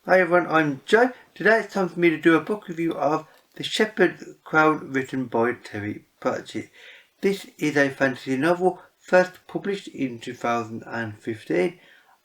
Hi everyone, I'm Joe. Today it's time for me to do a book review of The Shepherd Crown, written by Terry Pratchett. This is a fantasy novel first published in 2015,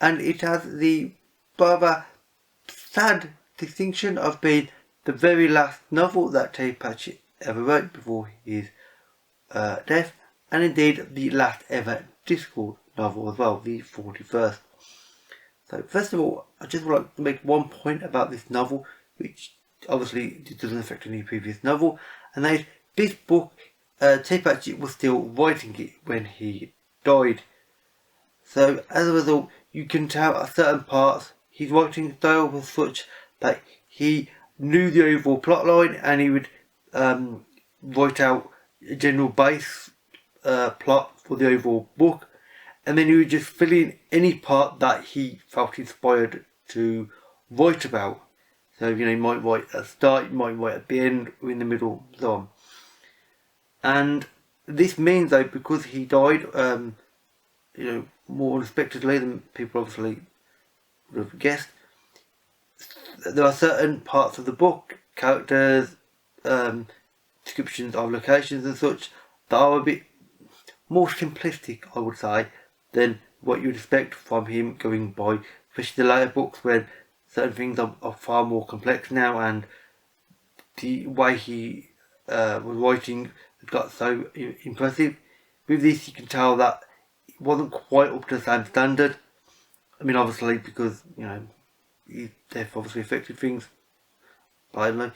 and it has the rather sad distinction of being the very last novel that Terry Pratchett ever wrote before his death, and indeed the last ever Discworld novel as well, the 41st. So first of all, I just would like to make one point about this novel, which obviously doesn't affect any previous novel, and that is this book, Terry Pratchett was still writing it when he died. So as a result, you can tell at certain parts his writing style was such that he knew the overall plotline, and he would write out a general base plot for the overall book, and then he would just fill in any part that he felt inspired to write about. So, you might write at the start, you might write at the end, or in the middle, so on. And this means, though, because he died, more unexpectedly than people obviously would have guessed, there are certain parts of the book, characters, descriptions of locations and such, that are a bit more simplistic, I would say, than what you would expect from him going by, especially the later books when certain things are far more complex now, and the way he was writing got so impressive. With this, you can tell that it wasn't quite up to the same standard. I mean, obviously, because, his death obviously affected things badly,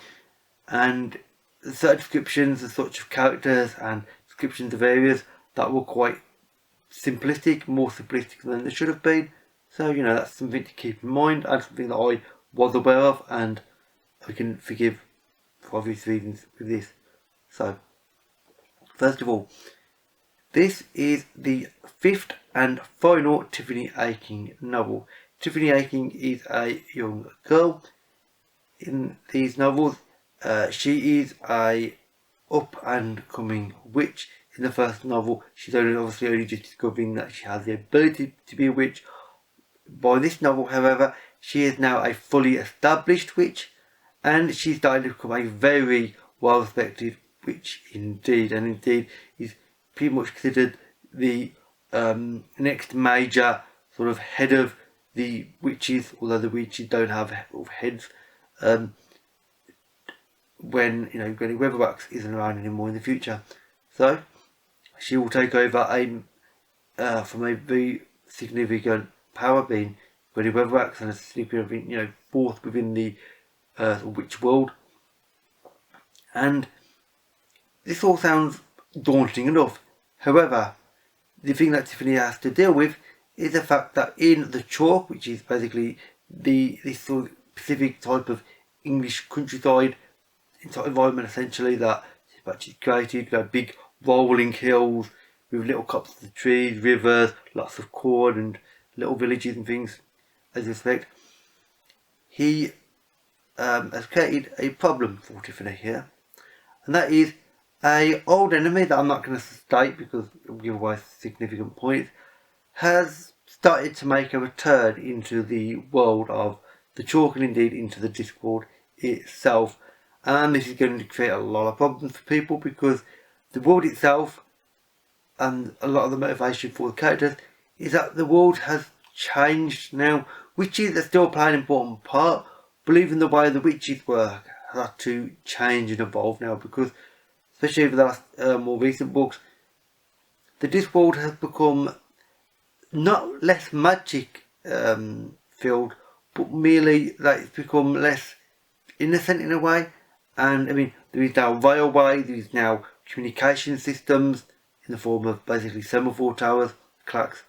and certain descriptions of such of characters and descriptions of areas that were quite simplistic, more simplistic than they should have been. So, that's something to keep in mind, and something that I was aware of, and I can forgive for obvious reasons with this. So, first of all, this is the fifth and final Tiffany Aching novel. Tiffany Aching is a young girl in these novels. She is a up and coming witch. In the first novel, she's obviously only just discovering that she has the ability to be a witch. By this novel, however, she is now a fully established witch, and she's starting to become a very well respected witch indeed, and indeed is pretty much considered the next major sort of head of the witches, although the witches don't have heads when Granny Weatherwax isn't around anymore in the future. So she will take over from a very significant power, being Granny Weatherwax, and a significant force within the witch world. And this all sounds daunting enough. However, the thing that Tiffany has to deal with is the fact that in the chalk, which is basically this sort of specific type of English countryside environment, essentially, that she's created, big rolling hills with little copses of trees, rivers, lots of corn, and little villages and things, as you expect. He has created a problem for Tiffany here, and that is a old enemy that I'm not going to state because it will give away significant points, has started to make a return into the world of the chalk, and indeed into the Discworld itself. And this is going to create a lot of problems for people, because the world itself, and a lot of the motivation for the characters, is that the world has changed now. Witches are still playing an important part, but even the way the witches work has had to change and evolve now, because especially over the last more recent books, the Discworld has become not less magic filled, but merely that it's become less innocent in a way. And I mean, there is now railway, there is now communication systems in the form of basically semaphore towers, clocks.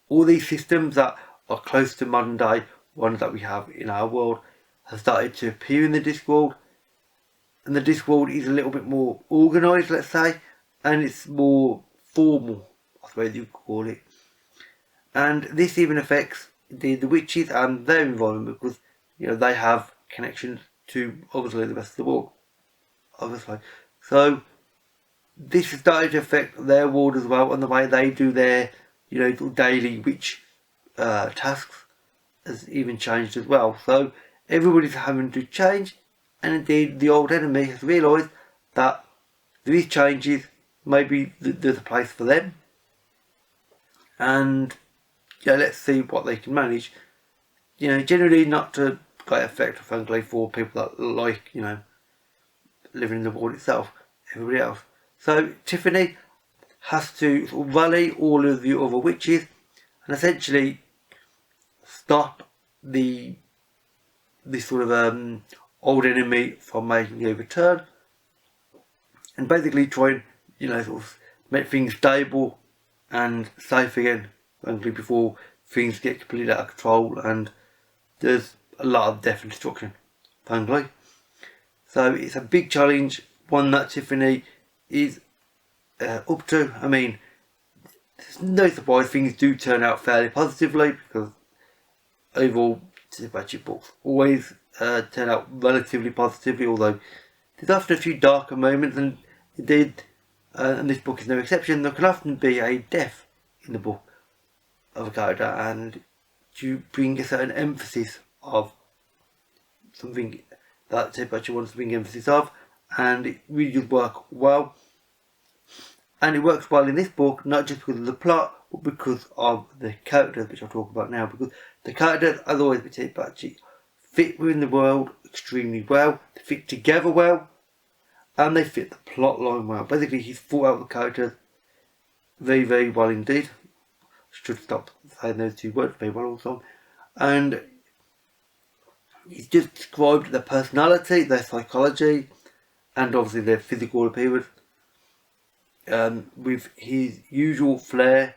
All these systems that are close to modern day ones that we have in our world have started to appear in the Discworld, and the Discworld is a little bit more organised, let's say, and it's more formal, I suppose you could call it. And this even affects the witches and their environment, because they have connections to obviously the rest of the world, obviously. So this has started to affect their world as well, and the way they do their daily witch tasks. has even changed as well. So everybody's having to change, and indeed the old enemy has realised that these changes, maybe there's a place for them, and let's see what they can manage. Generally not to great effect, frankly, for people that like, living in the world itself, everybody else. So Tiffany has to sort of rally all of the other witches and essentially stop this sort of old enemy from making a return, and basically try and sort of make things stable and safe again, frankly, before things get completely out of control and there's a lot of death and destruction, frankly. So it's a big challenge, one that Tiffany is up to. I mean, there's no surprise things do turn out fairly positively, because overall Pratchett books always turn out relatively positively, although there's often a few darker moments, and indeed, and this book is no exception, there can often be a death in the book of a character, and to bring a certain emphasis of something that Pratchett wants to bring emphasis of, and it really does work well. And it works well in this book, not just because of the plot, but because of the characters, which I'll talk about now. Because the characters, as always with Pratchett, fit within the world extremely well, they fit together well, and they fit the plot line well. Basically, he's thought out the characters very, very well indeed. Should stop saying those two words, very well also. And he's just described their personality, their psychology, and obviously their physical appearance, with his usual flair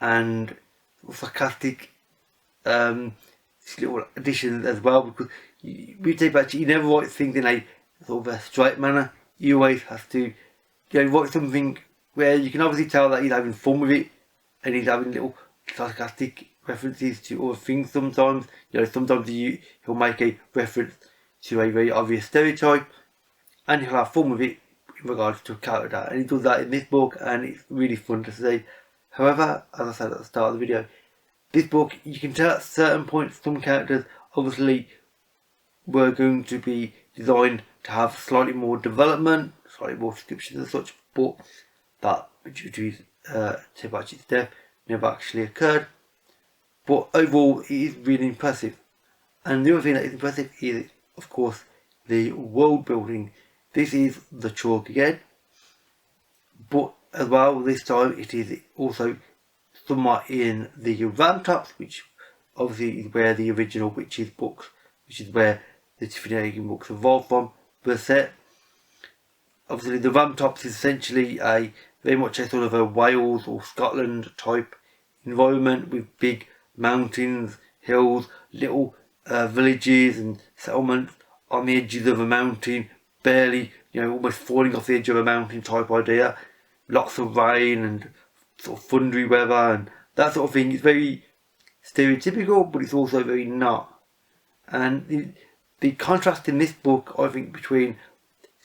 and sarcastic little additions as well, because we take back, you never write things in a sort of a straight manner. You always have to write something where you can obviously tell that he's having fun with it, and he's having little sarcastic references to other things sometimes. Sometimes he'll make a reference to a very obvious stereotype, and he'll have fun with it in regards to a character, and he does that in this book, and it's really fun to see. However, as I said at the start of the video, this book, you can tell at certain points some characters obviously were going to be designed to have slightly more development, slightly more descriptions and such, but that, due to Pratchett's death, never actually occurred. But overall, it is really impressive. And the other thing that is impressive is, of course, the world building. This is the chalk again, but as well, this time it is also somewhat in the Ramtops, which obviously is where the original Witches books, which is where the Tiffany Aching books evolved from, were set. Obviously, the Ramtops is essentially very much a sort of a Wales or Scotland type environment, with big mountains, hills, little villages and settlements on the edges of a mountain, barely, almost falling off the edge of a mountain type idea. Lots of rain and sort of thundery weather and that sort of thing. It's very stereotypical, but it's also very not. And the contrast in this book, I think, between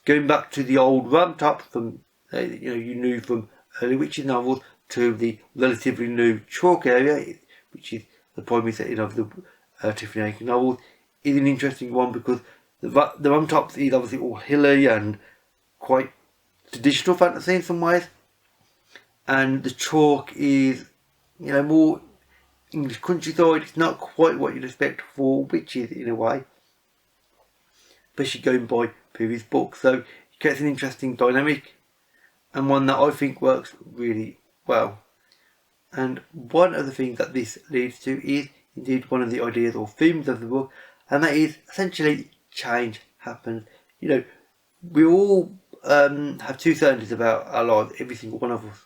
going back to the old Ramtops from, you knew from early Witches novels, to the relatively new chalk area, which is the primary setting of the Tiffany Aching novels, is an interesting one, because the Ramtops is obviously all hilly and quite traditional fantasy in some ways, and the chalk is, more English countryside. It's not quite what you'd expect for witches in a way, especially going by previous books. So it gets an interesting dynamic, and one that I think works really well. And one of the things that this leads to is indeed one of the ideas or themes of the book, and that is essentially change happens. We all have two certainties about our lives, every single one of us: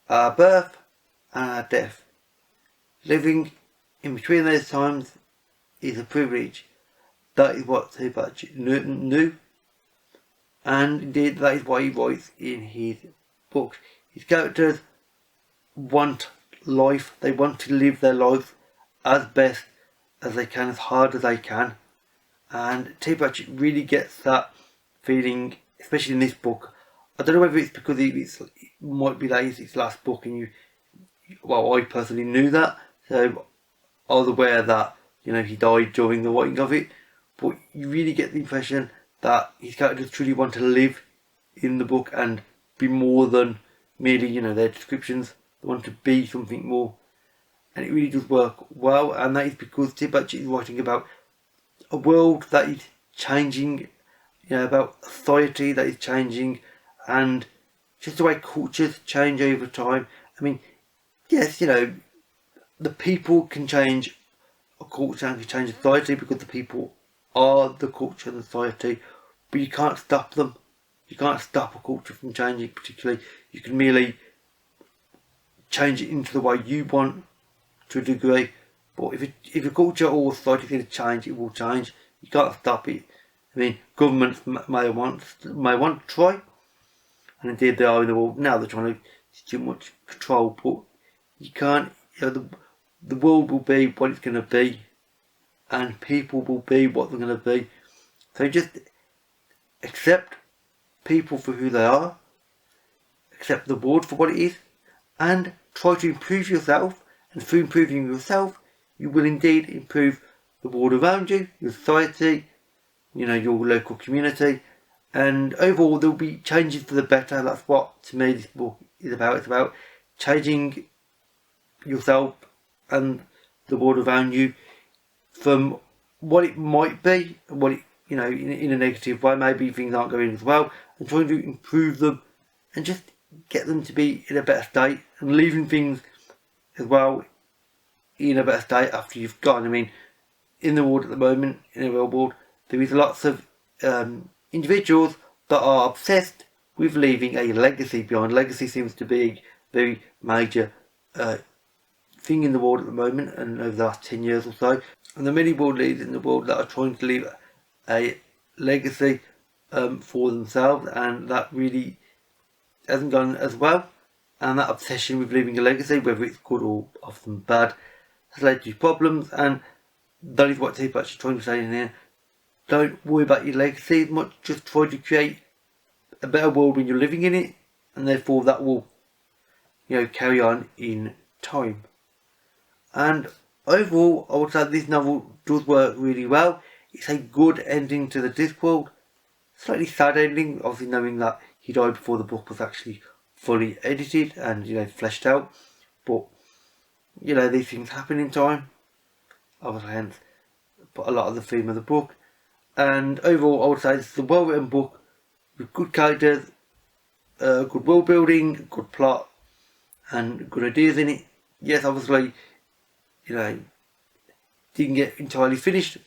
our birth and our death. Living in between those times is a privilege. That is what Pratchett knew, and indeed that is why he writes in his books. His characters want life, they want to live their lives as best as they can, as hard as they can, and Pratchett really gets that feeling, especially in this book. I don't know whether it's because it might be that it's his last book, and I personally knew that, so I was aware that, you know, he died during the writing of it, but you really get the impression that his characters truly want to live in the book and be more than merely, you know, their descriptions. They want to be something more, and it really does work well. And that is because Tim Pratchett is writing about a world that is changing, you know, about society that is changing, and just the way cultures change over time. I mean, yes, you know, the people can change a culture and can change society because the people are the culture and society, but you can't stop them. You can't stop a culture from changing particularly. You can merely change it into the way you want to a degree. But if a culture or society is going to change, it will change. You can't stop it. I mean, governments may want to try, and indeed they are in the world now. They're trying to too much control, but you can't. You know, the world will be what it's going to be, and people will be what they're going to be. So just accept people for who they are, accept the world for what it is, and try to improve yourself. And through improving yourself, you will indeed improve the world around you, your society, you know, your local community, and overall there will be changes for the better. That's what, to me, this book is about. It's about changing yourself and the world around you from what it might be, what it, you know, in a negative way. Maybe things aren't going as well, and trying to improve them and just get them to be in a better state, and leaving things as well in a better state after you've gone. I mean, in the world at the moment, in the real world, there is lots of individuals that are obsessed with leaving a legacy behind. Legacy seems to be a very major thing in the world at the moment, and over the last 10 years or so. And there are many world leaders in the world that are trying to leave a legacy for themselves, and that really hasn't gone as well. And that obsession with leaving a legacy, whether it's good or often bad, has led to problems. And that is what Tiffany Aching is trying to say in here. Don't worry about your legacy as much, just try to create a better world when you're living in it, and therefore that will, you know, carry on in time. And overall, I would say this novel does work really well. It's a good ending to the Discworld. Slightly sad ending, obviously knowing that he died before the book was actually fully edited and, you know, fleshed out. But, you know, these things happen in time. Obviously, hence, but a lot of the theme of the book. And overall, I would say this is a well-written book with good characters, good world building, good plot, and good ideas in it. Yes, obviously, you know, didn't get entirely finished,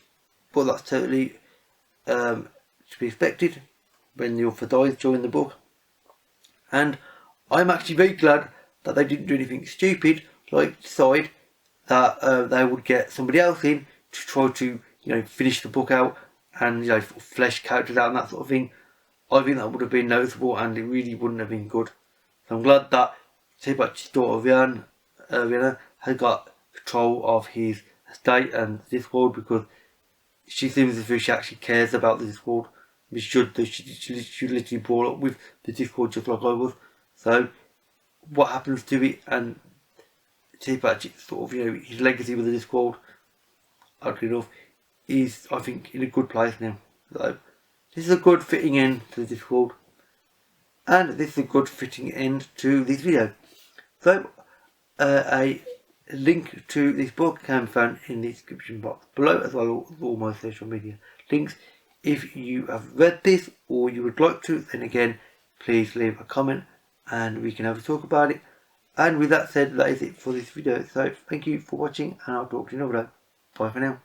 but that's totally to be expected when the author dies during the book. And I'm actually very glad that they didn't do anything stupid, like decide that they would get somebody else in to try to, you know, finish the book out and, you know, flesh characters out and that sort of thing. I think that would have been noticeable, and it really wouldn't have been good. So I'm glad that Tiffany Aching's daughter Rihanna has got control of his estate and this world, because she seems as if she actually cares about this world. She should do. She literally brought up with the Discworld just like I was. So what happens to it, and Tiffany Aching sort of, you know, his legacy with the Discworld, oddly enough, is, I think, in a good place now. So this is a good fitting end to the Discworld, and this is a good fitting end to this video. So a link to this book can be found in the description box below, as well as all my social media links. If you have read this or you would like to, then again, please leave a comment and we can have a talk about it. And with that said, that is it for this video. So thank you for watching, and I'll talk to you another day. Bye for now.